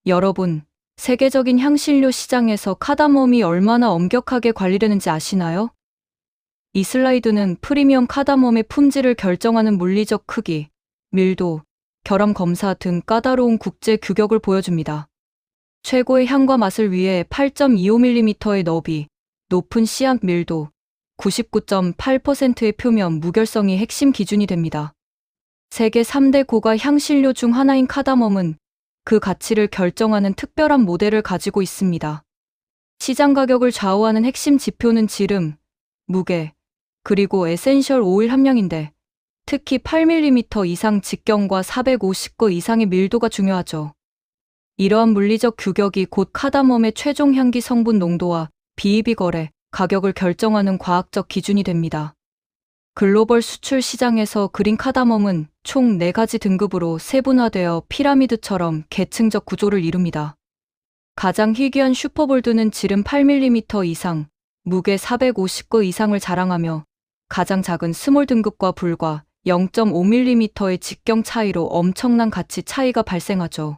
여러분, 세계적인 향신료 시장에서 카다멈이 얼마나 엄격하게 관리되는지 아시나요? 이 슬라이드는 프리미엄 카다멈의 품질을 결정하는 물리적 크기, 밀도, 결함 검사 등 까다로운 국제 규격을 보여줍니다. 최고의 향과 맛을 위해 8.25mm의 너비, 높은 씨앗 밀도, 99.8%의 표면 무결성이 핵심 기준이 됩니다. 세계 3대 고가 향신료 중 하나인 카다멈은 그 가치를 결정하는 특별한 모델을 가지고 있습니다. 시장 가격을 좌우하는 핵심 지표는 지름, 무게, 그리고 에센셜 오일 함량인데 특히 8mm 이상 직경과 450그 이상의 밀도가 중요하죠. 이러한 물리적 규격이 곧 카다멈의 최종 향기 성분 농도와 비입이 거래, 가격을 결정하는 과학적 기준이 됩니다. 글로벌 수출 시장에서 그린 카다멈은 총 4가지 등급으로 세분화되어 피라미드처럼 계층적 구조를 이룹니다. 가장 희귀한 슈퍼볼드는 지름 8mm 이상, 무게 450그 이상을 자랑하며 가장 작은 스몰 등급과 불과 0.5mm의 직경 차이로 엄청난 가치 차이가 발생하죠.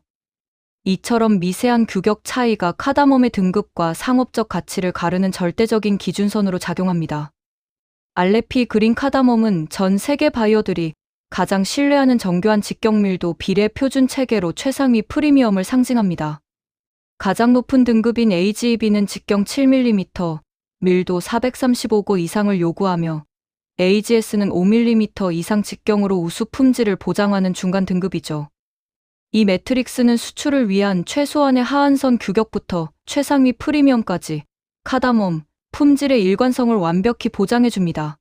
이처럼 미세한 규격 차이가 카다멈의 등급과 상업적 가치를 가르는 절대적인 기준선으로 작용합니다. 알레피 그린 카다멈은 전 세계 바이어들이 가장 신뢰하는 정교한 직경밀도 비례 표준 체계로 최상위 프리미엄을 상징합니다. 가장 높은 등급인 AGEB는 직경 7mm, 밀도 435그 이상을 요구하며 AGS는 5mm 이상 직경으로 우수 품질을 보장하는 중간 등급이죠. 이 매트릭스는 수출을 위한 최소한의 하한선 규격부터 최상위 프리미엄까지 카다멈, 품질의 일관성을 완벽히 보장해줍니다.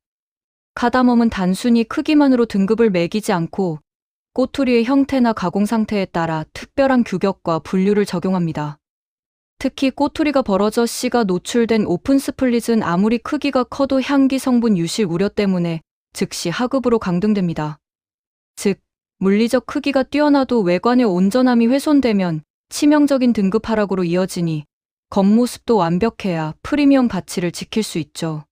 카다멈은 단순히 크기만으로 등급을 매기지 않고 꼬투리의 형태나 가공 상태에 따라 특별한 규격과 분류를 적용합니다. 특히 꼬투리가 벌어져 씨가 노출된 오픈 스플릿은 아무리 크기가 커도 향기 성분 유실 우려 때문에 즉시 하급으로 강등됩니다. 즉, 물리적 크기가 뛰어나도 외관의 온전함이 훼손되면 치명적인 등급 하락으로 이어지니 겉모습도 완벽해야 프리미엄 가치를 지킬 수 있죠.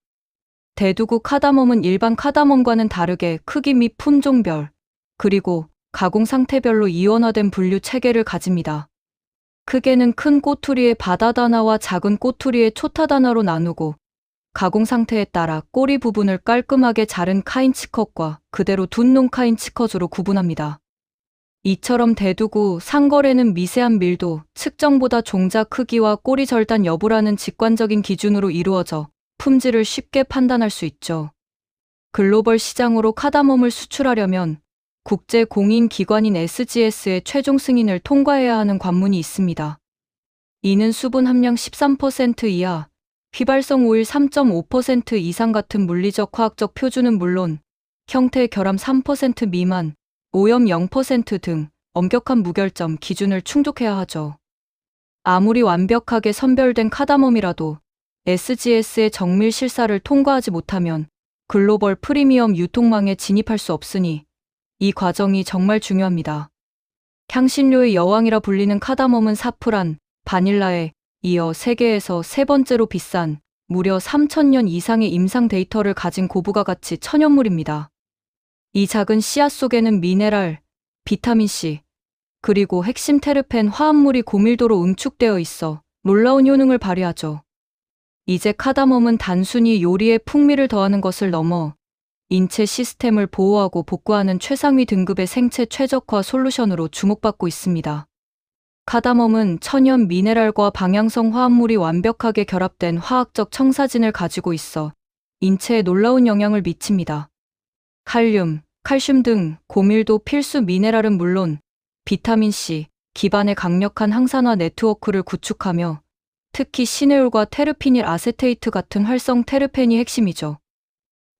대두구 카다멈은 일반 카다멈과는 다르게 크기 및 품종별, 그리고 가공 상태별로 이원화된 분류 체계를 가집니다. 크게는 큰 꼬투리의 바다다나와 작은 꼬투리의 초타다나로 나누고 가공 상태에 따라 꼬리 부분을 깔끔하게 자른 카인치컷과 그대로 둔 롱카인치컷으로 구분합니다. 이처럼 대두구, 상거래는 미세한 밀도, 측정보다 종자 크기와 꼬리 절단 여부라는 직관적인 기준으로 이루어져 품질을 쉽게 판단할 수 있죠. 글로벌 시장으로 카다멈을 수출하려면 국제 공인 기관인 SGS의 최종 승인을 통과해야 하는 관문이 있습니다. 이는 수분 함량 13% 이하, 휘발성 오일 3.5% 이상 같은 물리적 화학적 표준은 물론 형태 결함 3% 미만, 오염 0% 등 엄격한 무결점 기준을 충족해야 하죠. 아무리 완벽하게 선별된 카다멈이라도 SGS의 정밀 실사를 통과하지 못하면 글로벌 프리미엄 유통망에 진입할 수 없으니 이 과정이 정말 중요합니다. 향신료의 여왕이라 불리는 카다멈은 사프란, 바닐라에 이어 세계에서 세 번째로 비싼 무려 3,000년 이상의 임상 데이터를 가진 고부가 가치 천연물입니다. 이 작은 씨앗 속에는 미네랄, 비타민C, 그리고 핵심 테르펜 화합물이 고밀도로 응축되어 있어 놀라운 효능을 발휘하죠. 이제 카다멈은 단순히 요리에 풍미를 더하는 것을 넘어 인체 시스템을 보호하고 복구하는 최상위 등급의 생체 최적화 솔루션으로 주목받고 있습니다. 카다멈은 천연 미네랄과 방향성 화합물이 완벽하게 결합된 화학적 청사진을 가지고 있어 인체에 놀라운 영향을 미칩니다. 칼륨, 칼슘 등 고밀도 필수 미네랄은 물론 비타민C, 기반의 강력한 항산화 네트워크를 구축하며 특히 시네올과 테르피닐 아세테이트 같은 활성 테르펜이 핵심이죠.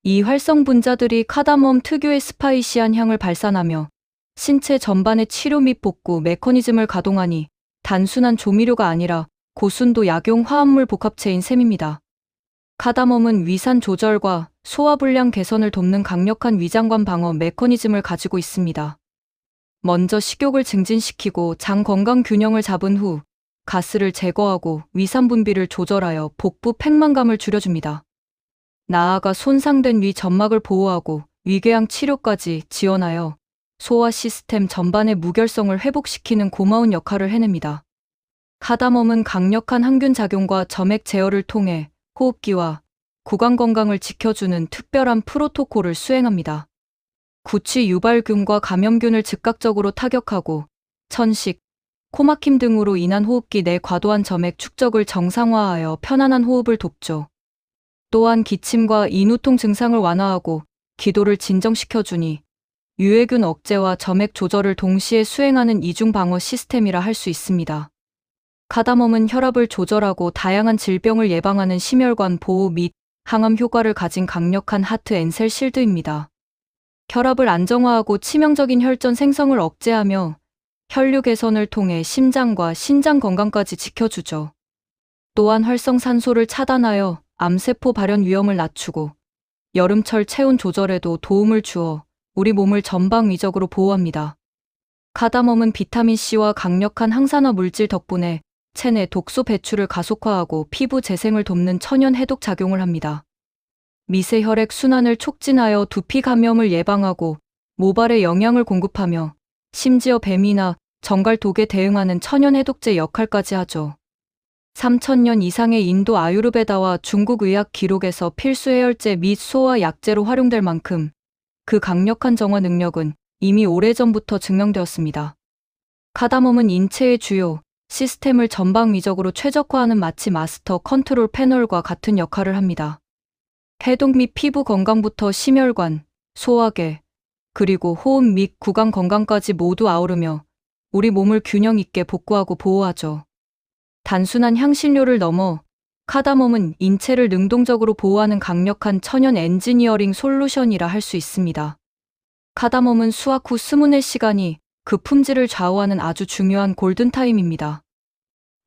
이 활성 분자들이 카다멈 특유의 스파이시한 향을 발산하며 신체 전반의 치료 및 복구 메커니즘을 가동하니 단순한 조미료가 아니라 고순도 약용 화합물 복합체인 셈입니다. 카다멈은 위산 조절과 소화불량 개선을 돕는 강력한 위장관 방어 메커니즘을 가지고 있습니다. 먼저 식욕을 증진시키고 장 건강 균형을 잡은 후 가스를 제거하고 위산 분비를 조절하여 복부 팽만감을 줄여줍니다. 나아가 손상된 위 점막을 보호하고 위궤양 치료까지 지원하여 소화 시스템 전반의 무결성을 회복시키는 고마운 역할을 해냅니다. 카다멈은 강력한 항균 작용과 점액 제어를 통해 호흡기와 구강 건강을 지켜주는 특별한 프로토콜을 수행합니다. 구취 유발균과 감염균을 즉각적으로 타격하고 천식, 코막힘 등으로 인한 호흡기 내 과도한 점액 축적을 정상화하여 편안한 호흡을 돕죠. 또한 기침과 인후통 증상을 완화하고 기도를 진정시켜주니 유해균 억제와 점액 조절을 동시에 수행하는 이중 방어 시스템이라 할 수 있습니다. 카다멈은 혈압을 조절하고 다양한 질병을 예방하는 심혈관 보호 및 항암 효과를 가진 강력한 하트 앤셀 실드입니다. 혈압을 안정화하고 치명적인 혈전 생성을 억제하며 혈류 개선을 통해 심장과 신장 건강까지 지켜주죠. 또한 활성산소를 차단하여 암세포 발현 위험을 낮추고 여름철 체온 조절에도 도움을 주어 우리 몸을 전방위적으로 보호합니다. 카다멈은 비타민C와 강력한 항산화 물질 덕분에 체내 독소 배출을 가속화하고 피부 재생을 돕는 천연 해독 작용을 합니다. 미세 혈액 순환을 촉진하여 두피 감염을 예방하고 모발에 영양을 공급하며 심지어 뱀이나 정갈 독에 대응하는 천연 해독제 역할까지 하죠. 3000년 이상의 인도 아유르베다와 중국 의학 기록에서 필수 해열제 및 소화 약제로 활용될 만큼 그 강력한 정화 능력은 이미 오래전부터 증명되었습니다. 카다멈은 인체의 주요 시스템을 전방위적으로 최적화하는 마치 마스터 컨트롤 패널과 같은 역할을 합니다. 해독 및 피부 건강부터 심혈관, 소화계, 그리고 호흡 및 구강 건강까지 모두 아우르며 우리 몸을 균형 있게 복구하고 보호하죠. 단순한 향신료를 넘어 카다멈은 인체를 능동적으로 보호하는 강력한 천연 엔지니어링 솔루션이라 할 수 있습니다. 카다멈은 수확 후 24시간이 그 품질을 좌우하는 아주 중요한 골든타임입니다.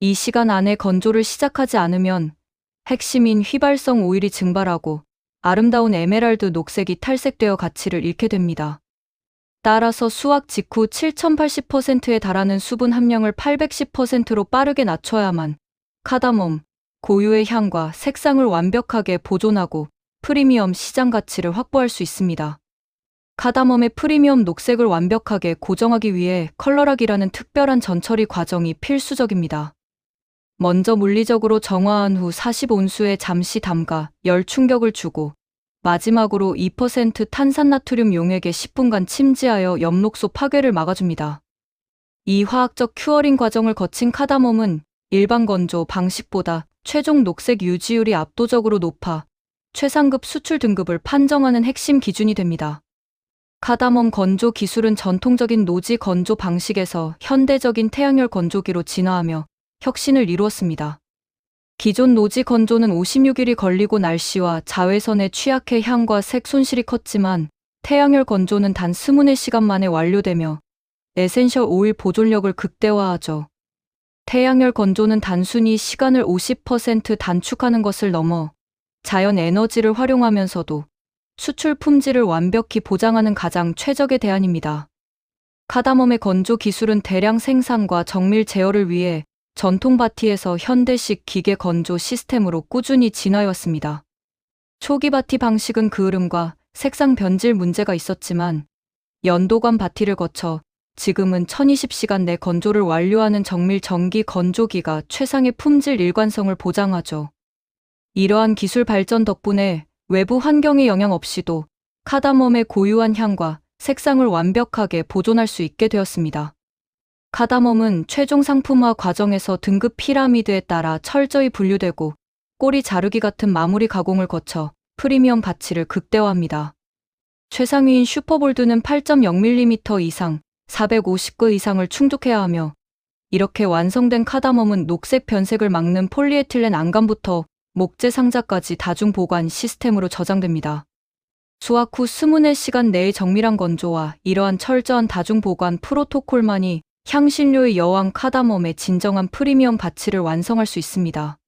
이 시간 안에 건조를 시작하지 않으면 핵심인 휘발성 오일이 증발하고 아름다운 에메랄드 녹색이 탈색되어 가치를 잃게 됩니다. 따라서 수확 직후 7080%에 달하는 수분 함량을 810%로 빠르게 낮춰야만 카다멈 고유의 향과 색상을 완벽하게 보존하고 프리미엄 시장 가치를 확보할 수 있습니다. 카다멈의 프리미엄 녹색을 완벽하게 고정하기 위해 컬러락이라는 특별한 전처리 과정이 필수적입니다. 먼저 물리적으로 정화한 후 40온수에 잠시 담가 열 충격을 주고 마지막으로 2% 탄산나트륨 용액에 10분간 침지하여 엽록소 파괴를 막아줍니다. 이 화학적 큐어링 과정을 거친 카다멈은 일반 건조 방식보다 최종 녹색 유지율이 압도적으로 높아 최상급 수출 등급을 판정하는 핵심 기준이 됩니다. 카다멈 건조 기술은 전통적인 노지 건조 방식에서 현대적인 태양열 건조기로 진화하며 혁신을 이루었습니다. 기존 노지 건조는 56일이 걸리고 날씨와 자외선에 취약해 향과 색 손실이 컸지만 태양열 건조는 단 24시간 만에 완료되며 에센셜 오일 보존력을 극대화하죠. 태양열 건조는 단순히 시간을 50% 단축하는 것을 넘어 자연 에너지를 활용하면서도 수출 품질을 완벽히 보장하는 가장 최적의 대안입니다. 카다멈의 건조 기술은 대량 생산과 정밀 제어를 위해 전통 바티에서 현대식 기계 건조 시스템으로 꾸준히 진화해왔습니다. 초기 바티 방식은 그을음과 색상 변질 문제가 있었지만 연도관 바티를 거쳐 지금은 1020시간 내 건조를 완료하는 정밀 전기 건조기가 최상의 품질 일관성을 보장하죠. 이러한 기술 발전 덕분에 외부 환경의 영향 없이도 카다멈의 고유한 향과 색상을 완벽하게 보존할 수 있게 되었습니다. 카다멈은 최종 상품화 과정에서 등급 피라미드에 따라 철저히 분류되고 꼬리 자르기 같은 마무리 가공을 거쳐 프리미엄 가치를 극대화합니다. 최상위인 슈퍼볼드는 8.0mm 이상, 450그 이상을 충족해야 하며 이렇게 완성된 카다멈은 녹색 변색을 막는 폴리에틸렌 안감부터 목재 상자까지 다중 보관 시스템으로 저장됩니다. 수확 후 24시간 내의 정밀한 건조와 이러한 철저한 다중 보관 프로토콜만이 향신료의 여왕 카다멈의 진정한 프리미엄 가치를 완성할 수 있습니다.